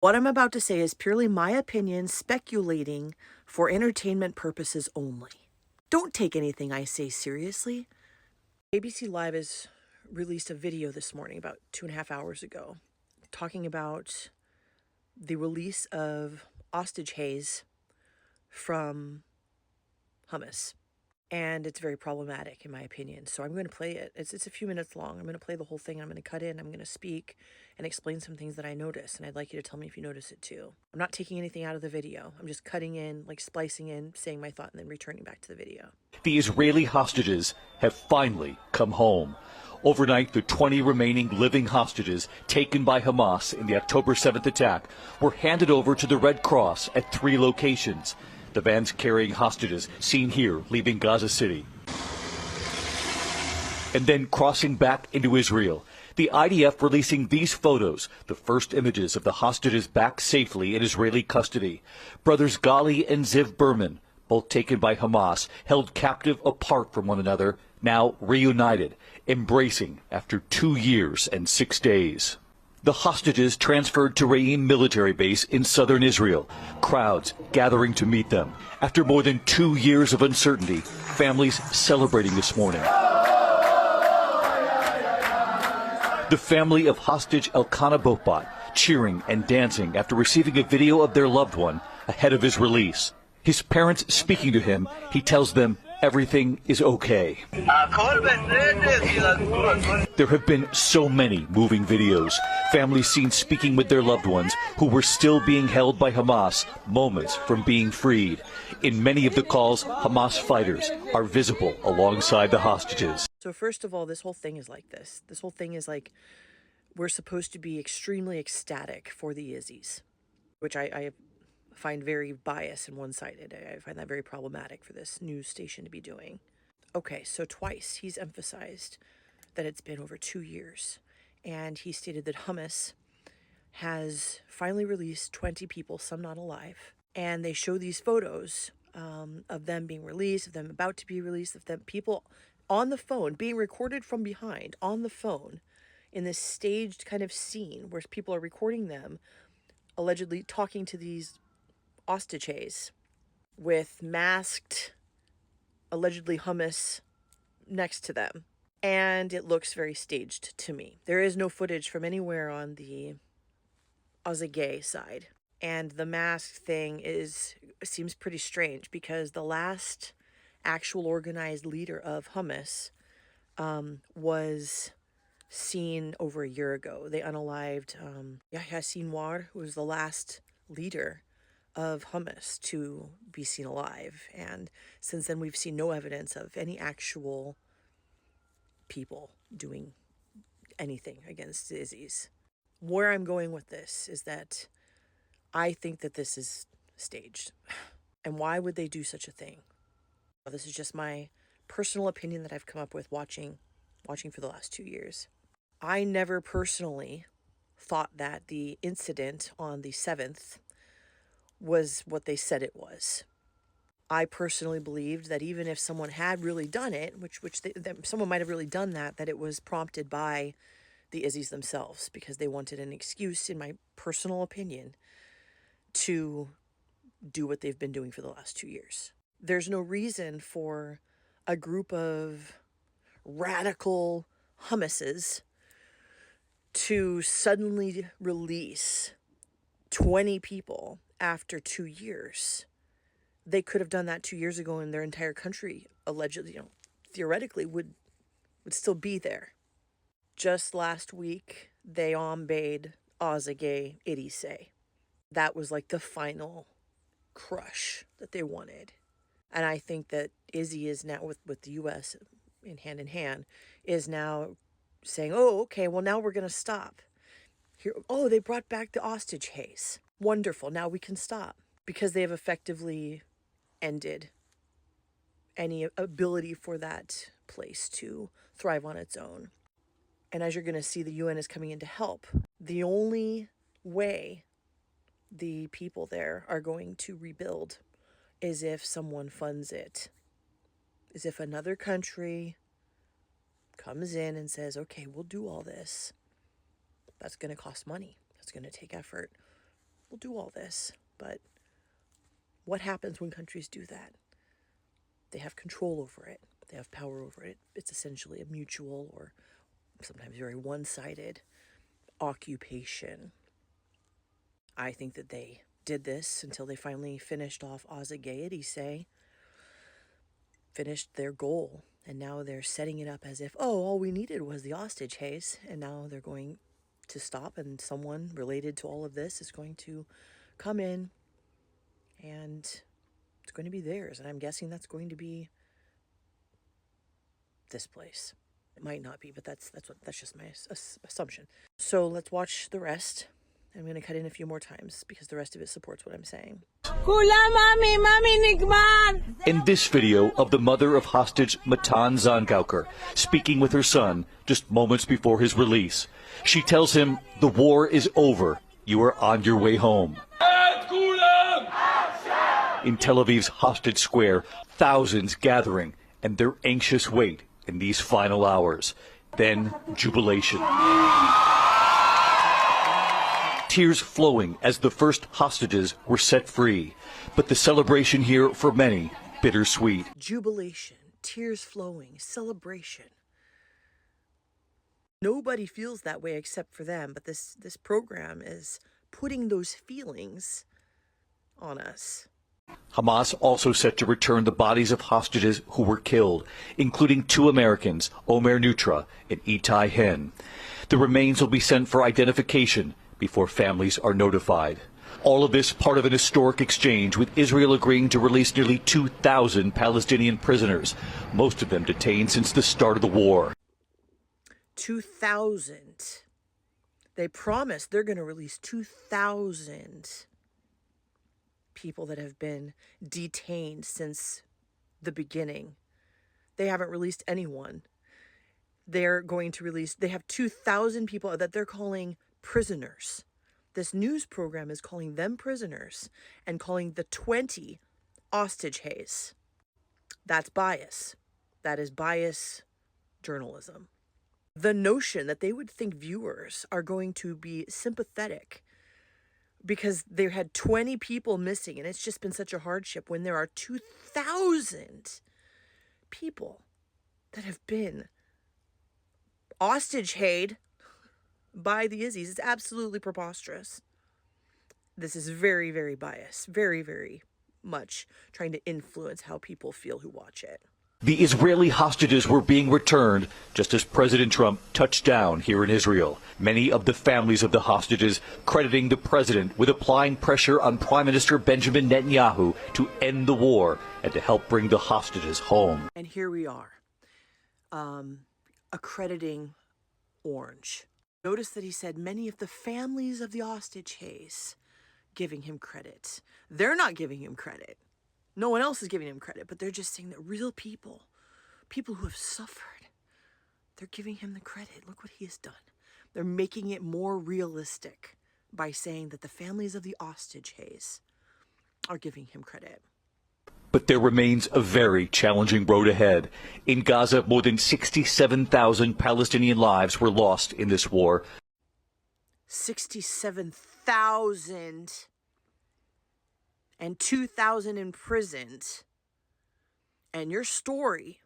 What I'm about to say is purely my opinion, speculating for entertainment purposes only. Don't take anything I say seriously. ABC Live has released a video this morning, about 2.5 hours ago, talking about the release of Ostage Hayes from Hummus. And it's very problematic, in my opinion. So I'm going to play it. It's a few minutes long. I'm going to play the whole thing. I'm going to cut in. I'm going to speak and explain some things that I notice. And I'd like you to tell me if you notice it too. I'm not taking anything out of the video. I'm just cutting in, like splicing in, saying my thought, and then returning back to the video. The Israeli hostages have finally come home. Overnight, the 20 remaining living hostages taken by Hamas in the October 7th attack were handed over to the Red Cross at 3 locations. The vans carrying hostages seen here leaving Gaza City and then crossing back into Israel. The IDF releasing these photos, the first images of the hostages back safely in Israeli custody. Brothers Gali and Ziv Berman, both taken by Hamas, held captive apart from one another, now reunited, embracing after 2 years and 6 days. The hostages transferred to Re'im military base in southern Israel. Crowds gathering to meet them. After more than 2 years of uncertainty, families celebrating this morning. The family of hostage Elkanah Botbat cheering and dancing after receiving a video of their loved one ahead of his release. His parents speaking to him, he tells them everything is okay. There have been so many moving videos. Families seen speaking with their loved ones who were still being held by Hamas moments from being freed. In many of the calls, Hamas fighters are visible alongside the hostages. So first of all, this whole thing is like this. This whole thing is like we're supposed to be extremely ecstatic for the Izzies, which I find very biased and one-sided. I find that very problematic for this news station to be doing. Okay, so twice he's emphasized that it's been over 2 years, and he stated that Hummus has finally released 20 people, some not alive, and they show these photos of them being released, of them about to be released, of them people on the phone being recorded from behind on the phone in this staged kind of scene where people are recording them allegedly talking to these hostages with masked, allegedly Hummus next to them. And it looks very staged to me. There is no footage from anywhere on the Azagay side. And the mask thing seems pretty strange because the last actual organized leader of Hummus was seen over a year ago. They unalived Yahya Sinwar, who was the last leader of Hummus to be seen alive. And since then, we've seen no evidence of any actual people doing anything against the Izzies. Where I'm going with this is that I think that this is staged. And why would they do such a thing? This is just my personal opinion that I've come up with watching for the last 2 years. I never personally thought that the incident on the 7th was what they said it was. I personally believed that even if someone had really done it, someone might have really done that it was prompted by the Izzies themselves because they wanted an excuse, in my personal opinion, to do what they've been doing for the last 2 years. There's no reason for a group of radical hummuses to suddenly release 20 people after 2 years. They could have done that 2 years ago and their entire country allegedly, theoretically would still be there. Just last week, they ombayed Azagay Irise. That was like the final crush that they wanted. And I think that Izzy is now, with the U.S. in hand, is now saying, oh, okay, well, now we're going to stop. Here, oh, they brought back the Ostage Hayes. Wonderful. Now we can stop because they have effectively ended any ability for that place to thrive on its own. And as you're going to see, the UN is coming in to help. The only way the people there are going to rebuild is if someone funds it, is if another country comes in and says, okay, we'll do all this. That's going to cost money. That's going to take effort. we'll do all this. But what happens when countries do that? They have control over it. They have power over it. It's essentially a mutual or sometimes very one-sided occupation. I think that they did this until they finally finished off Ozzy Gayadise, finished their goal, and now they're setting it up as if, oh, all we needed was the hostage haze, and now they're going to stop, and someone related to all of this is going to come in, and it's going to be theirs, and I'm guessing that's going to be this place. It might not be, but that's just my assumption. So let's watch the rest. I'm going to cut in a few more times because the rest of it supports what I'm saying. In this video of the mother of hostage Matan Zangauker speaking with her son just moments before his release, she tells him the war is over. You are on your way home. In Tel Aviv's hostage square, thousands gathering and their anxious wait in these final hours. Then jubilation. Tears flowing as the first hostages were set free. But the celebration here, for many, bittersweet. Jubilation, tears flowing, celebration. Nobody feels that way except for them, but this program is putting those feelings on us. Hamas also set to return the bodies of hostages who were killed, including 2 Americans, Omer Nutra and Itai Hen. The remains will be sent for identification before families are notified. All of this part of an historic exchange, with Israel agreeing to release nearly 2,000 Palestinian prisoners, most of them detained since the start of the war. 2,000. They promised they're going to release 2,000 people that have been detained since the beginning. They haven't released anyone. They're going to release, they have 2,000 people that they're calling prisoners. This news program is calling them prisoners and calling the 20 hostage haze. That's bias. That is bias journalism. The notion that they would think viewers are going to be sympathetic because they had 20 people missing and it's just been such a hardship when there are 2,000 people that have been hostage hated by the Izzies. It's absolutely preposterous. This is very, very biased. Very, very much trying to influence how people feel who watch it. The Israeli hostages were being returned just as President Trump touched down here in Israel. Many of the families of the hostages crediting the president with applying pressure on Prime Minister Benjamin Netanyahu to end the war and to help bring the hostages home. And here we are, accrediting Orange. Notice that he said many of the families of the hostage haze giving him credit. They're not giving him credit. No one else is giving him credit, but they're just saying that real people, people who have suffered, they're giving him the credit. Look what he has done. They're making it more realistic by saying that the families of the hostage haze are giving him credit. But there remains a very challenging road ahead. In Gaza, more than 67,000 Palestinian lives were lost in this war. 67,000 and 2,000 imprisoned. And your story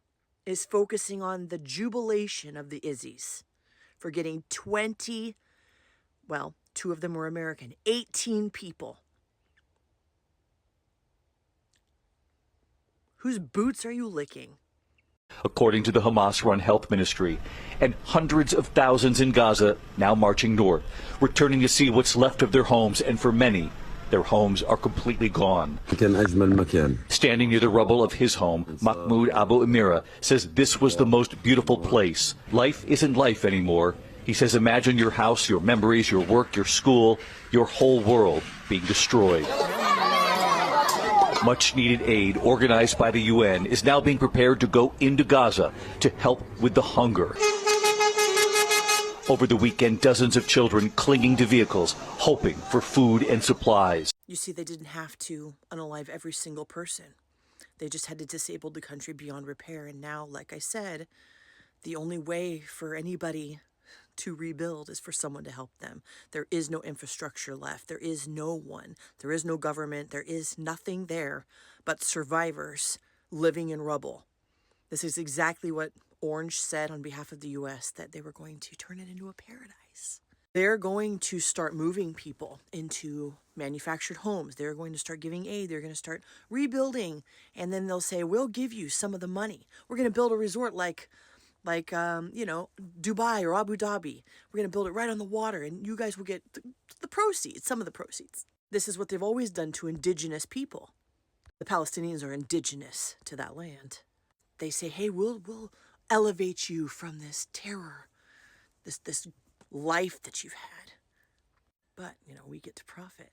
is focusing on the jubilation of the Izzies for getting 20, well, 2 of them were American, 18 people. Whose boots are you licking? According to the Hamas-run health ministry, and hundreds of thousands in Gaza now marching north, returning to see what's left of their homes, and for many, their homes are completely gone. Standing near the rubble of his home, Mahmoud Abu Amira says this was the most beautiful place. Life isn't life anymore. He says, imagine your house, your memories, your work, your school, your whole world being destroyed. Much needed aid organized by the UN is now being prepared to go into Gaza to help with the hunger. Over the weekend, dozens of children clinging to vehicles, hoping for food and supplies. You see, they didn't have to unalive every single person. They just had to disable the country beyond repair. And now, like I said, the only way for anybody to rebuild is for someone to help them. There is no infrastructure left. There is no one. There is no government. There is nothing there but survivors living in rubble. This is exactly what Orange said on behalf of the U.S., that they were going to turn it into a paradise. They're going to start moving people into manufactured homes. They're going to start giving aid. They're going to start rebuilding. And then they'll say, we'll give you some of the money. We're going to build a resort like Dubai or Abu Dhabi. We're going to build it right on the water, and you guys will get the proceeds, some of the proceeds. This is what they've always done to indigenous people. The Palestinians are indigenous to that land. They say, hey, we'll elevate you from this terror, this life that you've had. But, we get to profit.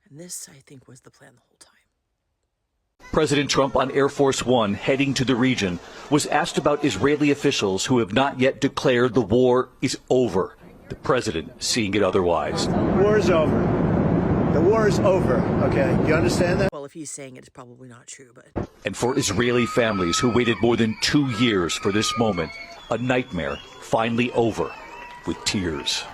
And this, I think, was the plan the whole time. President Trump on Air Force One heading to the region was asked about Israeli officials who have not yet declared the war is over. The president seeing it otherwise. War is over. The war is over, okay? You understand that? Well, if he's saying it, it's probably not true, but... And for Israeli families who waited more than 2 years for this moment, a nightmare finally over with tears.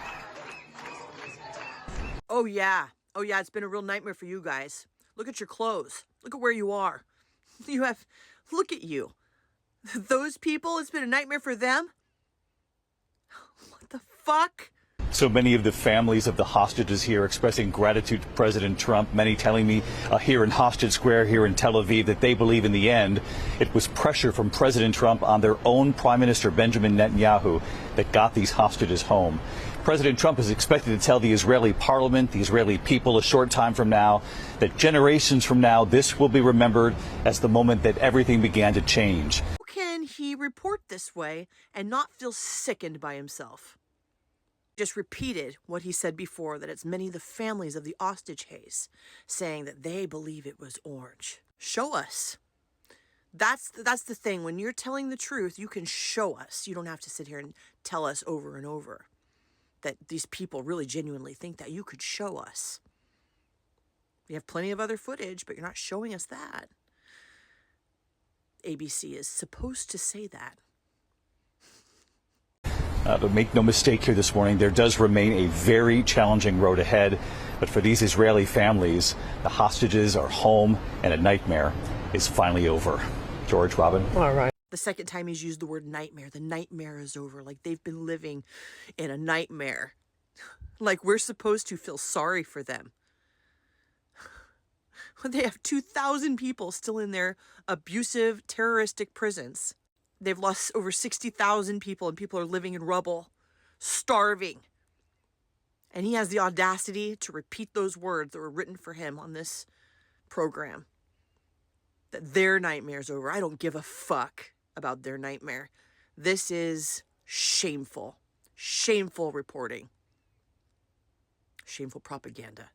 Oh, yeah, it's been a real nightmare for you guys. Look at your clothes. Look at where you are. Look at you. Those people, it's been a nightmare for them? What the fuck? So many of the families of the hostages here expressing gratitude to President Trump, many telling me here in Hostage Square here in Tel Aviv that they believe in the end it was pressure from President Trump on their own Prime Minister Benjamin Netanyahu that got these hostages home. President Trump is expected to tell the Israeli parliament, the Israeli people a short time from now, that generations from now this will be remembered as the moment that everything began to change. How can he report this way and not feel sickened by himself? Just repeated what he said before, that it's many of the families of the hostage saying that they believe it was Orange. Show us. That's the thing. When you're telling the truth, you can show us. You don't have to sit here and tell us over and over that these people really genuinely think that. You could show us. We have plenty of other footage, but you're not showing us that. ABC is supposed to say that. But make no mistake here this morning, there does remain a very challenging road ahead. But for these Israeli families, the hostages are home and a nightmare is finally over. George, Robin. All right. The second time he's used the word nightmare. The nightmare is over. Like they've been living in a nightmare. Like we're supposed to feel sorry for them. When they have 2,000 people still in their abusive, terroristic prisons. They've lost over 60,000 people, and people are living in rubble, starving. And he has the audacity to repeat those words that were written for him on this program. That their nightmare's over. I don't give a fuck about their nightmare. This is shameful. Shameful reporting. Shameful propaganda.